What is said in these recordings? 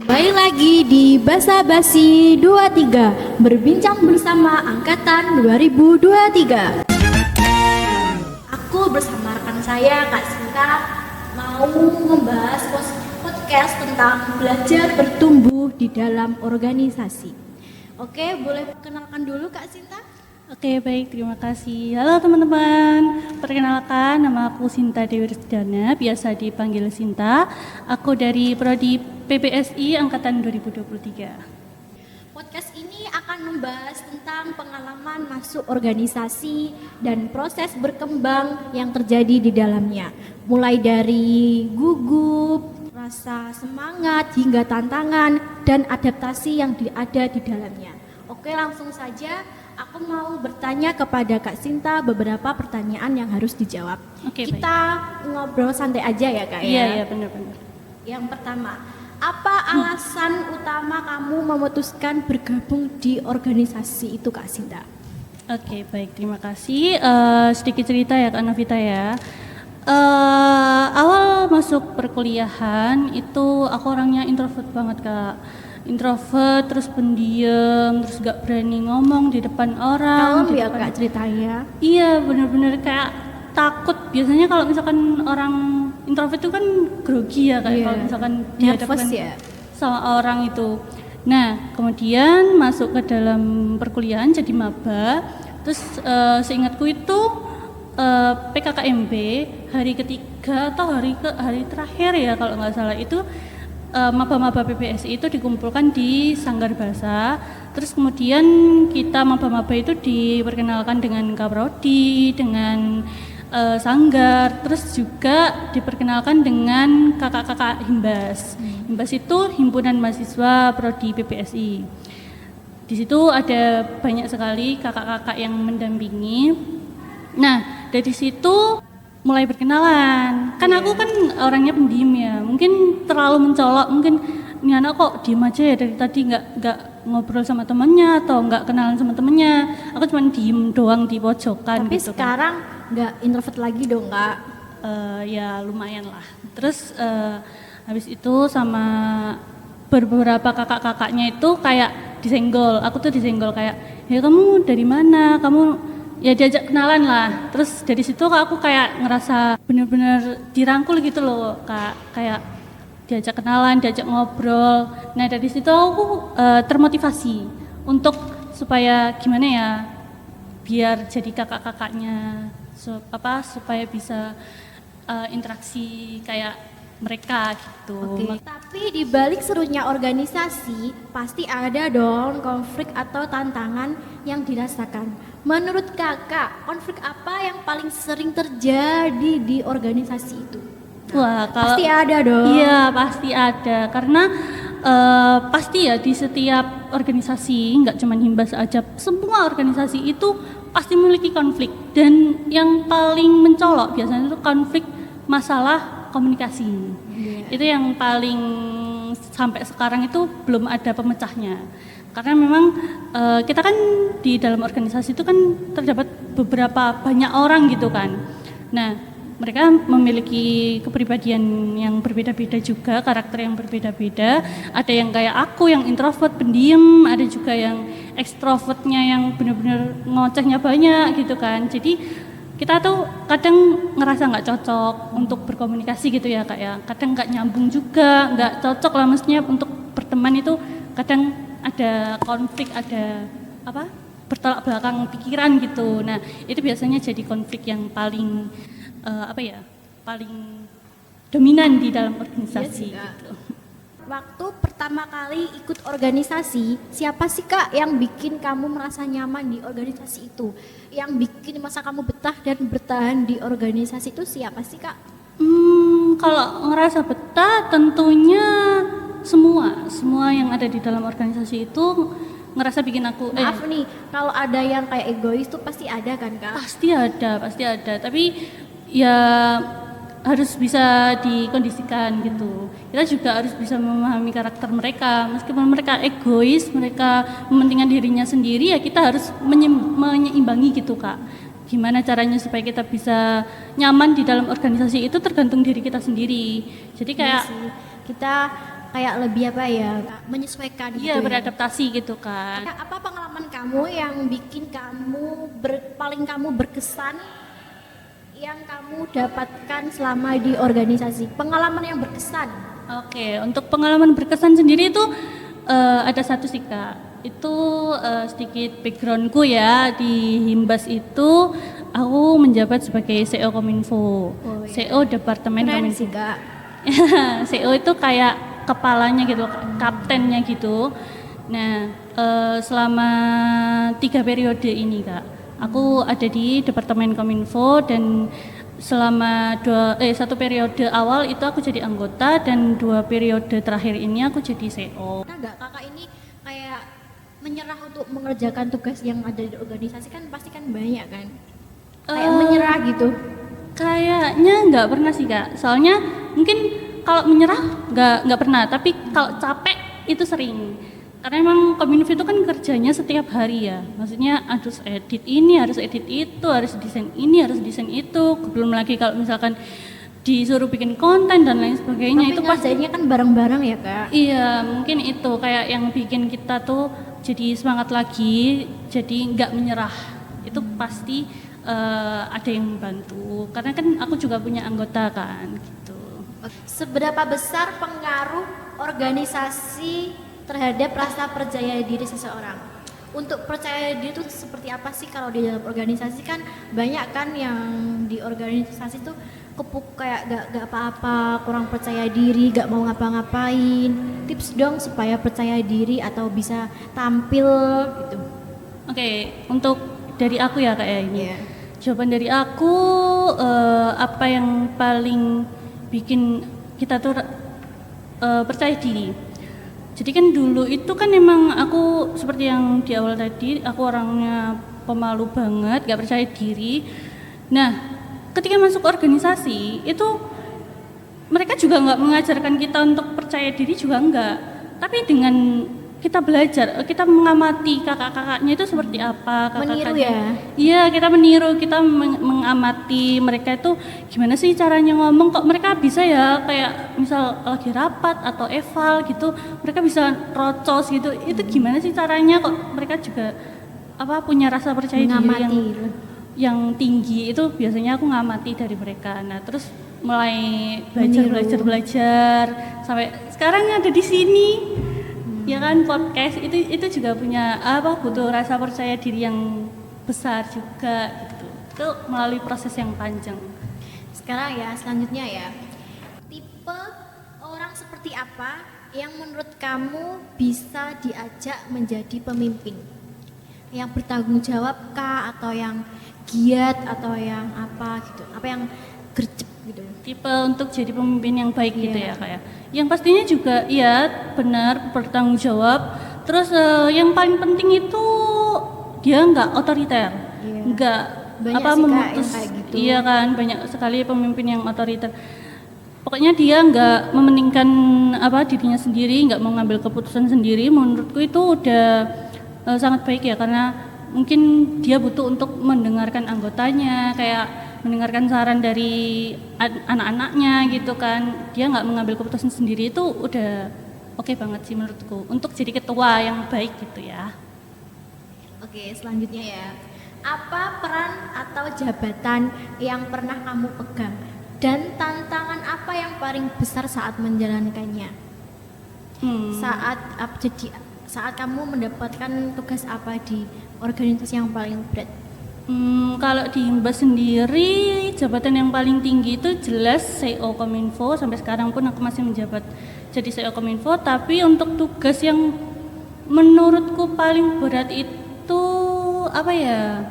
Baik lagi di Basa Basi 23 berbincang bersama angkatan 2023. Aku bersama rekan saya Kak Sinta mau membahas podcast tentang belajar bertumbuh di dalam organisasi. Oke, boleh perkenalkan dulu Kak Sinta? Oke, baik, terima kasih. Halo teman-teman, perkenalkan nama aku Sinta Dewi Rusdana, biasa dipanggil Sinta. Aku dari Prodi PPSI Angkatan 2023. Podcast ini akan membahas tentang pengalaman masuk organisasi dan proses berkembang yang terjadi di dalamnya. Mulai dari gugup, rasa semangat, hingga tantangan dan adaptasi yang ada di dalamnya. Oke, langsung saja. Aku mau bertanya kepada Kak Sinta beberapa pertanyaan yang harus dijawab. Oke, kita ngobrol santai aja ya Kak ya? Iya, benar-benar. Yang pertama, apa alasan utama kamu memutuskan bergabung di organisasi itu Kak Sinta? Oke, baik, terima kasih. Sedikit cerita ya Kak Novita ya. Awal masuk perkuliahan itu aku orangnya introvert banget Kak. Introvert, terus pendiam, terus gak berani ngomong di depan orang. Kalem ya Kak ceritanya? Iya, benar-benar kayak takut. Biasanya kalau misalkan orang introvert itu kan grogi ya kayak kalau misalkan dihadapkan ya sama orang itu. Nah, kemudian masuk ke dalam perkuliahan jadi maba. Terus seingatku itu PKKMB hari ketiga atau hari terakhir ya kalau nggak salah itu maba-maba PPSI itu dikumpulkan di Sanggar Bahasa. Terus kemudian kita maba-maba itu diperkenalkan dengan Kaprodi, dengan Sanggar, terus juga diperkenalkan dengan kakak-kakak Himbas. Himbas itu himpunan mahasiswa Prodi PPSI. Di situ ada banyak sekali kakak-kakak yang mendampingi. Nah, dari situ mulai berkenalan. Kan aku kan orangnya pendiam ya. Mungkin terlalu mencolok, mungkin ini anak kok diem aja ya dari tadi nggak ngobrol sama temannya atau nggak kenalan sama temennya. Aku cuma diem doang di pojokan. Tapi gitu sekarang nggak introvert lagi dong Kak? Ya lumayan lah. Terus habis itu sama beberapa kakak-kakaknya itu kayak disenggol. Aku tuh disenggol kayak, ya kamu dari mana? Kamu ya diajak kenalan lah. Terus dari situ aku kayak ngerasa bener-bener dirangkul gitu loh Kak. Kayak diajak kenalan, diajak ngobrol. Nah dari situ aku termotivasi untuk supaya gimana ya biar jadi kakak-kakaknya supaya bisa interaksi kayak mereka gitu. Oke. Tapi di balik serunya organisasi pasti ada dong konflik atau tantangan yang dirasakan. Menurut kakak, konflik apa yang paling sering terjadi di organisasi itu? Wah, kalau pasti ada dong. Iya, pasti ada. Karena pasti ya di setiap organisasi, nggak cuma Himbas aja, semua organisasi itu pasti memiliki konflik. Dan yang paling mencolok biasanya itu konflik masalah komunikasi. Itu yang paling sampai sekarang itu belum ada pemecahnya. Karena memang kita kan di dalam organisasi itu kan terdapat beberapa banyak orang gitu kan. Nah, mereka memiliki kepribadian yang berbeda-beda juga, karakter yang berbeda-beda. Ada yang kayak aku yang introvert, pendiam, ada juga yang ekstrovertnya yang benar-benar ngocehnya banyak gitu kan. Jadi kita tuh kadang ngerasa nggak cocok untuk berkomunikasi gitu ya Kak ya. Kadang nggak nyambung juga, nggak cocok lah maksudnya untuk berteman itu kadang ada konflik, ada bertolak belakang pikiran gitu. Nah itu biasanya jadi konflik yang paling paling dominan di dalam organisasi gitu. Waktu pertama kali ikut organisasi, siapa sih Kak yang bikin kamu merasa nyaman di organisasi itu? Yang bikin masa kamu betah dan bertahan di organisasi itu siapa sih Kak? Kalau ngerasa betah tentunya semua yang ada di dalam organisasi itu ngerasa bikin aku Maaf nih, kalau ada yang kayak egois tuh pasti ada kan Kak? Pasti ada. Tapi ya harus bisa dikondisikan gitu. Kita juga harus bisa memahami karakter mereka. Meskipun mereka egois, mereka mementingkan dirinya sendiri, ya kita harus menyeimbangi gitu Kak. Gimana caranya supaya kita bisa nyaman di dalam organisasi itu tergantung diri kita sendiri. Jadi kayak kita kayak lebih apa ya, menyesuaikan gitu Iya, ya. beradaptasi gitu kan. Kayak apa pengalaman kamu yang bikin kamu paling kamu berkesan yang kamu dapatkan selama di organisasi? Pengalaman yang berkesan. Oke, untuk pengalaman berkesan sendiri itu ada satu sih Kak. Itu sedikit backgroundku ya, di Himbas itu aku menjabat sebagai CEO Kominfo. Oh, iya. CEO Departemen Keren Kominfo. sih Kak. CEO itu kayak kepalanya gitu, kaptennya gitu. Nah, selama 3 periode ini Kak, aku ada di Departemen Kominfo dan selama 1 periode awal itu aku jadi anggota dan 2 periode terakhir ini aku jadi CEO. Nah enggak kakak ini kayak menyerah untuk mengerjakan tugas yang ada di organisasi kan pasti kan banyak kan. Kayak menyerah gitu. Kayaknya nggak pernah sih Kak, soalnya mungkin kalau menyerah nggak pernah, tapi kalau capek itu sering. Karena emang Kominfo itu kan kerjanya setiap hari ya, maksudnya harus edit ini, harus edit itu, harus desain ini, harus desain itu. Belum lagi kalau misalkan disuruh bikin konten dan lain sebagainya. Tapi Itu pasti ngerjainnya kan bareng-bareng ya Kak. iya, mungkin itu kayak yang bikin kita tuh jadi semangat lagi, jadi nggak menyerah. Itu pasti ada yang membantu, karena kan aku juga punya anggota kan gitu. Seberapa besar pengaruh organisasi terhadap rasa percaya diri seseorang? Untuk percaya diri itu seperti apa sih kalau di dalam organisasi? Kan banyak kan yang di organisasi tuh kepuk kayak gak apa-apa, kurang percaya diri, gak mau ngapa-ngapain. Tips dong supaya percaya diri atau bisa tampil gitu. Oke, untuk dari aku ya Kak ya ini. Iya. Jawaban dari aku, apa yang paling bikin kita tuh percaya diri. Jadi kan dulu itu kan emang aku seperti yang di awal tadi, aku orangnya pemalu banget, gak percaya diri. Nah, ketika masuk organisasi itu mereka juga nggak mengajarkan kita untuk percaya diri juga enggak. Tapi dengan kita belajar, kita mengamati kakak-kakaknya itu seperti apa, Meniru kakak-kakaknya. ya? Iya, kita meniru, kita mengamati mereka itu gimana sih caranya ngomong, kok mereka bisa ya kayak misal lagi rapat atau eval gitu, mereka bisa rocos gitu. Itu gimana sih caranya, kok mereka juga apa punya rasa percaya diri Mengamati. yang tinggi. Itu biasanya aku ngamati dari mereka. Nah, terus mulai Meniru. belajar sampai sekarang ada di sini. Ya kan, podcast itu juga punya butuh rasa percaya diri yang besar juga gitu. Itu melalui proses yang panjang. Sekarang ya, selanjutnya ya. Tipe orang seperti apa yang menurut kamu bisa diajak menjadi pemimpin? Yang bertanggung jawab kah, atau yang giat, atau yang apa gitu? Apa yang gercep gitu? Tipe untuk jadi pemimpin yang baik gitu Iya. ya kayak. Yang pastinya juga ya benar bertanggung jawab. Terus yang paling penting itu dia nggak otoriter, Iya. nggak Banyak apa sih, Kak, memutus. yang kayak gitu. Iya kan, banyak sekali pemimpin yang otoriter. Pokoknya dia nggak mementingkan dirinya sendiri, nggak mau ngambil keputusan sendiri. Menurutku itu udah sangat baik ya, karena mungkin dia butuh untuk mendengarkan anggotanya, kayak mendengarkan saran dari anak-anaknya gitu kan. Dia nggak mengambil keputusan sendiri, itu udah oke banget sih menurutku untuk jadi ketua yang baik gitu ya. Oke, selanjutnya ya. Apa peran atau jabatan yang pernah kamu pegang? Dan tantangan apa yang paling besar saat menjalankannya? Saat kamu mendapatkan tugas apa di organisasi yang paling berat? Kalau di Himbas sendiri, jabatan yang paling tinggi itu jelas CEO Kominfo. Sampai sekarang pun aku masih menjabat jadi CEO Kominfo. Tapi untuk tugas yang menurutku paling berat itu apa ya?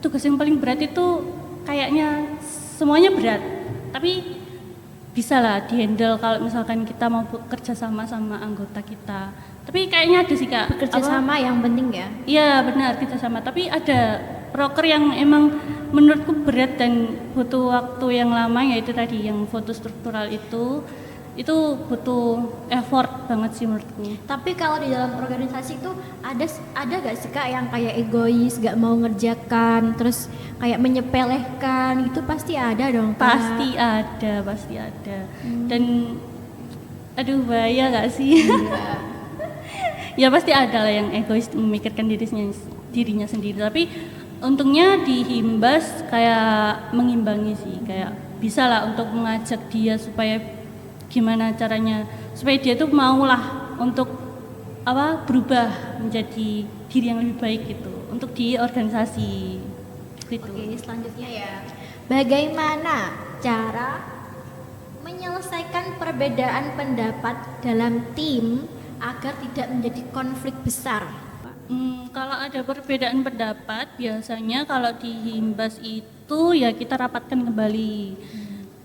Tugas yang paling berat itu kayaknya semuanya berat, tapi bisa lah dihandle kalau misalkan kita mau bekerja sama anggota kita. Tapi kayaknya ada sih Kak, Bekerja sama yang penting ya. Iya benar, kerjasama. Tapi ada proker yang emang menurutku berat dan butuh waktu yang lama, yaitu tadi yang foto struktural itu. itu butuh effort banget sih menurutku. Tapi kalau di dalam organisasi itu ada gak sih Kak yang kayak egois, gak mau ngerjakan, terus kayak menyepelekan, itu pasti ada dong Kak. Pasti ada. Dan aduh bahaya gak sih? Ya pasti ada lah yang egois memikirkan dirinya sendiri. Tapi untungnya di Himbas kayak mengimbangi sih, kayak bisa lah untuk mengajak dia supaya gimana caranya supaya dia tuh maulah untuk berubah menjadi diri yang lebih baik gitu untuk di organisasi gitu. Oke, selanjutnya ya. Bagaimana cara menyelesaikan perbedaan pendapat dalam tim agar tidak menjadi konflik besar? Kalau ada perbedaan pendapat biasanya kalau di Himbas itu ya kita rapatkan kembali.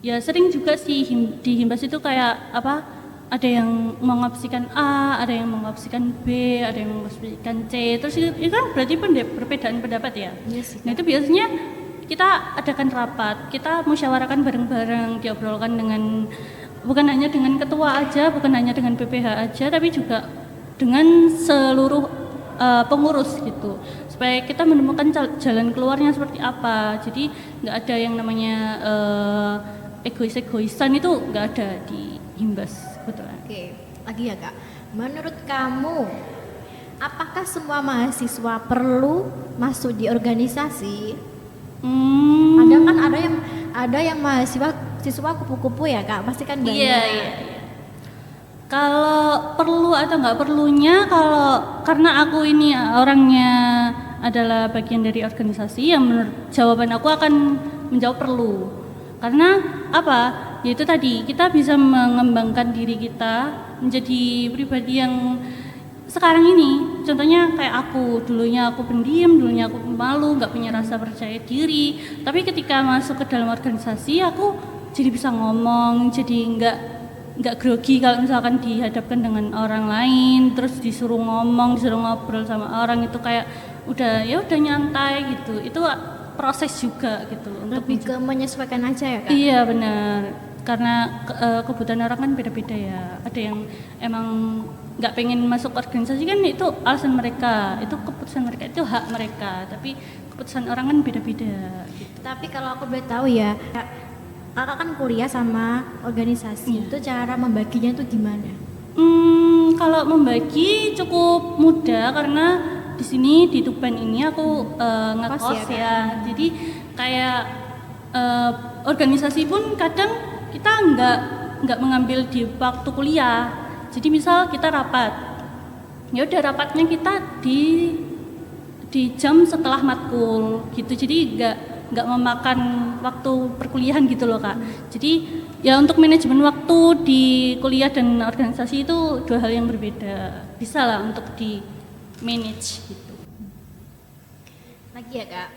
Ya sering juga sih di Himbas itu kayak ada yang mengopsikan A, ada yang mengopsikan B, ada yang mengopsikan C. Terus itu kan berarti perbedaan pendapat ya. Yes, Nah itu biasanya kita adakan rapat, kita musyawarahkan bareng-bareng, diobrolkan dengan bukan hanya dengan ketua aja, bukan hanya dengan PPH aja, tapi juga dengan seluruh pengurus gitu, supaya kita menemukan jalan keluarnya seperti apa. Jadi nggak ada yang namanya egoisan itu nggak ada di Himbas betul. Oke, lagi ya Kak. Menurut kamu, apakah semua mahasiswa perlu masuk di organisasi? Ada yang siswa kupu-kupu ya Kak, pasti kan banyak. Iya. Kalau perlu atau nggak perlunya, karena aku ini orangnya adalah bagian dari organisasi, yang menurut jawaban aku akan menjawab perlu. Karena yaitu tadi kita bisa mengembangkan diri kita menjadi pribadi yang sekarang ini. Contohnya kayak dulunya aku pendiam, dulunya aku pemalu, nggak punya rasa percaya diri. Tapi ketika masuk ke dalam organisasi, aku jadi bisa ngomong, jadi nggak grogi kalau misalkan dihadapkan dengan orang lain, terus disuruh ngomong, disuruh ngobrol sama orang itu kayak udah nyantai gitu. Itu proses juga gitu Lebih ke menyesuaikan aja ya Kak? Iya benar, karena kebutuhan orang kan beda-beda ya. Ada yang emang nggak pengen masuk organisasi kan, itu alasan mereka, itu keputusan mereka, itu hak mereka. Tapi keputusan orang kan beda-beda gitu. Tapi kalau aku boleh tahu ya, Kakak kan kuliah sama organisasi, itu cara membaginya tuh gimana? Kalau membagi cukup mudah karena di sini di Tuban ini aku ngekos ya. Jadi kayak organisasi pun kadang kita nggak mengambil di waktu kuliah. Jadi misal kita rapat, ya udah rapatnya kita di jam setelah matkul gitu. Jadi nggak memakan waktu perkuliahan gitu loh Kak. Jadi ya untuk manajemen waktu di kuliah dan organisasi itu dua hal yang berbeda. Bisa lah untuk di manage gitu. Lagi ya Kak,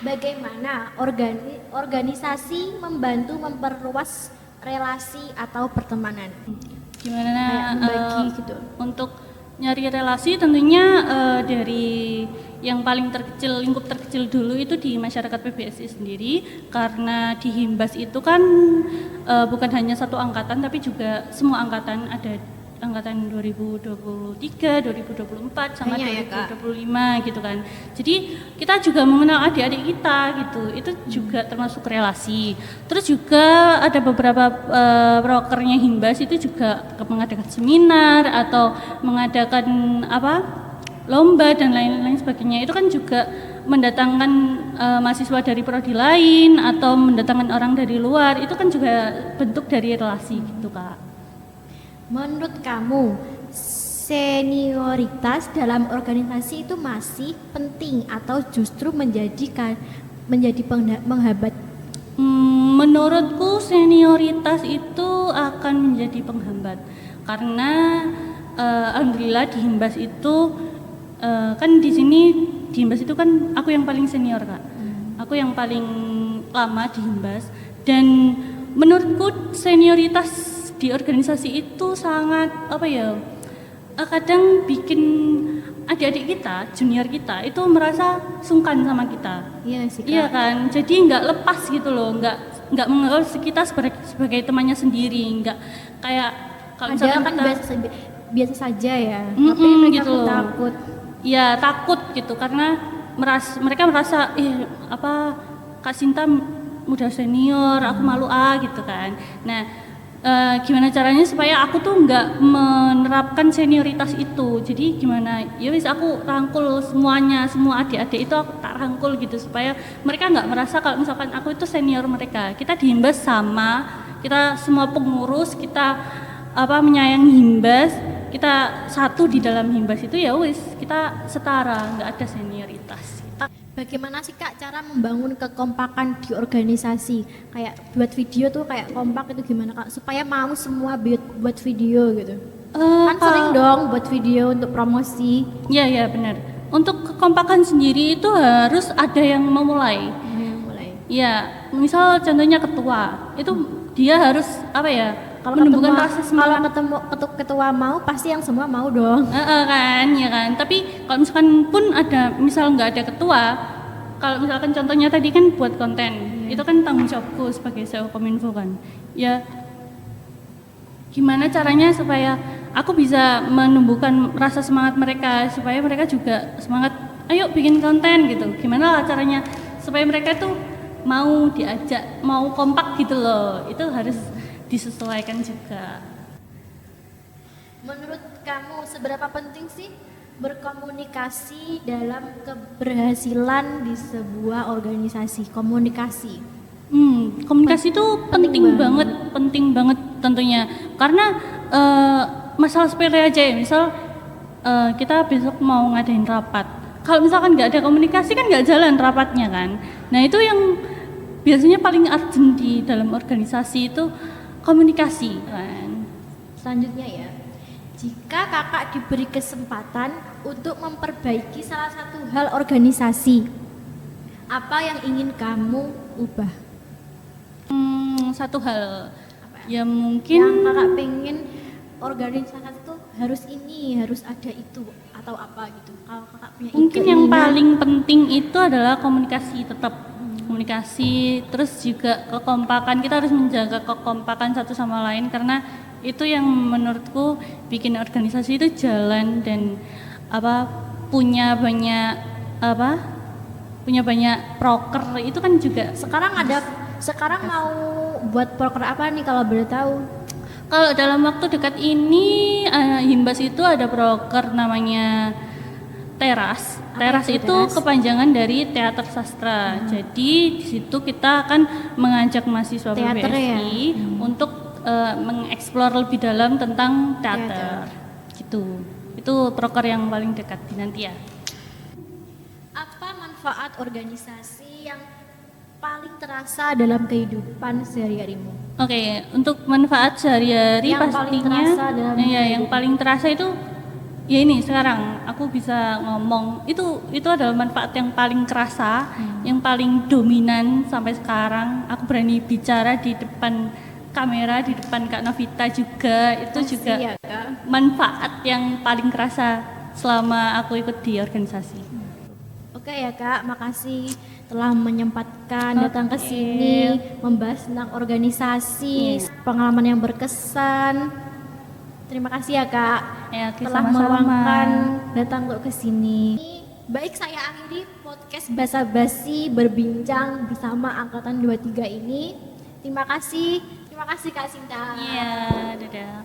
bagaimana organisasi membantu memperluas relasi atau pertemanan? Gimana Kayak membagi gitu. Untuk nyari relasi tentunya dari yang paling terkecil, lingkup terkecil dulu itu di masyarakat PBSI sendiri, karena di Himbas itu kan bukan hanya satu angkatan tapi juga semua angkatan, ada angkatan 2023, 2024 sama 2025 gitu kan. Jadi kita juga mengenal adik-adik kita gitu. Itu juga termasuk relasi. Terus juga ada beberapa prokernya Himbas itu juga mengadakan seminar atau mengadakan lomba dan lain-lain sebagainya. Itu kan juga mendatangkan mahasiswa dari prodi lain atau mendatangkan orang dari luar. Itu kan juga bentuk dari relasi gitu Kak. Menurut kamu, senioritas dalam organisasi itu masih penting atau justru menjadi penghambat? Menurutku senioritas itu akan menjadi penghambat karena alhamdulillah di Himbas itu kan di sini di Himbas itu kan aku yang paling senior Kak. Aku yang paling lama di Himbas, dan menurutku senioritas di organisasi itu sangat kadang bikin adik-adik kita, junior kita itu merasa sungkan sama kita. Iya sih Kak. Iya kan, jadi nggak lepas gitu loh, nggak menganggap kita sebagai temannya sendiri, nggak kayak kalau Padahal misalkan kan kita biasa saja ya. Mm-mm, Tapi mereka gitu pun loh. takut. ya takut gitu karena mereka merasa apa Kak Sinta udah senior, aku malu gitu kan. Nah, gimana caranya supaya aku tuh nggak menerapkan senioritas itu. Jadi gimana? Ya wis aku rangkul semuanya, semua adik-adik itu aku tak rangkul gitu supaya mereka nggak merasa kalau misalkan aku itu senior mereka. Kita di Himbas sama, kita semua pengurus, kita menyayangi Himbas, kita satu di dalam Himbas itu ya wis kita setara, nggak ada senioritas. Bagaimana sih Kak cara membangun kekompakan di organisasi? Kayak buat video tuh kayak kompak itu gimana Kak? Supaya mau semua buat video gitu. Kan sering dong buat video untuk promosi. Ya benar. Untuk kekompakan sendiri itu harus ada yang memulai. Mulai. Ya, misal contohnya ketua, itu dia harus Kalau menumbuhkan ketua, rasa semangat. kalau ketua mau pasti yang semua mau dong. Kan, ya kan. Tapi kalau misalkan pun ada, misal nggak ada ketua, kalau misalkan contohnya tadi kan buat konten, itu kan tanggung jawabku sebagai CEO Kominfo kan. Ya, gimana caranya supaya aku bisa menumbuhkan rasa semangat mereka, supaya mereka juga semangat, ayo bikin konten gitu. Gimana lah caranya supaya mereka tuh mau diajak, mau kompak gitu loh. Itu harus disesuaikan juga. Menurut kamu seberapa penting sih berkomunikasi dalam keberhasilan di sebuah organisasi? Komunikasi. Komunikasi itu penting banget tentunya. Karena masalah sepele aja ya, misal kita besok mau ngadain rapat. Kalau misalkan nggak ada komunikasi kan nggak jalan rapatnya kan. Nah itu yang biasanya paling urgent di dalam organisasi itu komunikasi kan. Selanjutnya ya, jika kakak diberi kesempatan untuk memperbaiki salah satu hal organisasi, apa yang ingin kamu ubah? Satu hal ya Yang mungkin kakak pengen organisasi itu harus ini, harus ada itu atau apa gitu. Kalau kakak punya mungkin yang keinginan, paling penting itu adalah komunikasi, tetap komunikasi, terus juga kekompakan. Kita harus menjaga kekompakan satu sama lain karena itu yang menurutku bikin organisasi itu jalan dan punya banyak proker itu kan juga. sekarang mau buat proker apa nih kalau boleh tahu? Kalau dalam waktu dekat ini Himbas itu ada proker namanya Teras. Teras itu kepanjangan dari Teater Sastra. Jadi di situ kita akan mengajak mahasiswa Teater BBSI untuk mengeksplor lebih dalam tentang teater. Gitu. Itu proker yang paling dekat nanti ya. Apa manfaat organisasi yang paling terasa dalam kehidupan sehari-harimu? Oke, untuk manfaat sehari-hari Yang paling pastinya terasa dalam yang paling terasa itu ya ini sekarang aku bisa ngomong itu adalah manfaat yang paling kerasa, yang paling dominan sampai sekarang. Aku berani bicara di depan kamera, di depan Kak Novita juga. Itu Makasih juga ya, Kak. manfaat yang paling kerasa selama aku ikut di organisasi. Oke ya Kak, makasih telah menyempatkan datang ke sini membahas tentang organisasi, pengalaman yang berkesan. Terima kasih ya Kak Ya, oke, telah sama-sama. meluangkan datang ke sini. Baik, saya akhiri podcast basa-basi berbincang bersama angkatan 23 ini. Terima kasih Kak Sinta. Iya, dadah.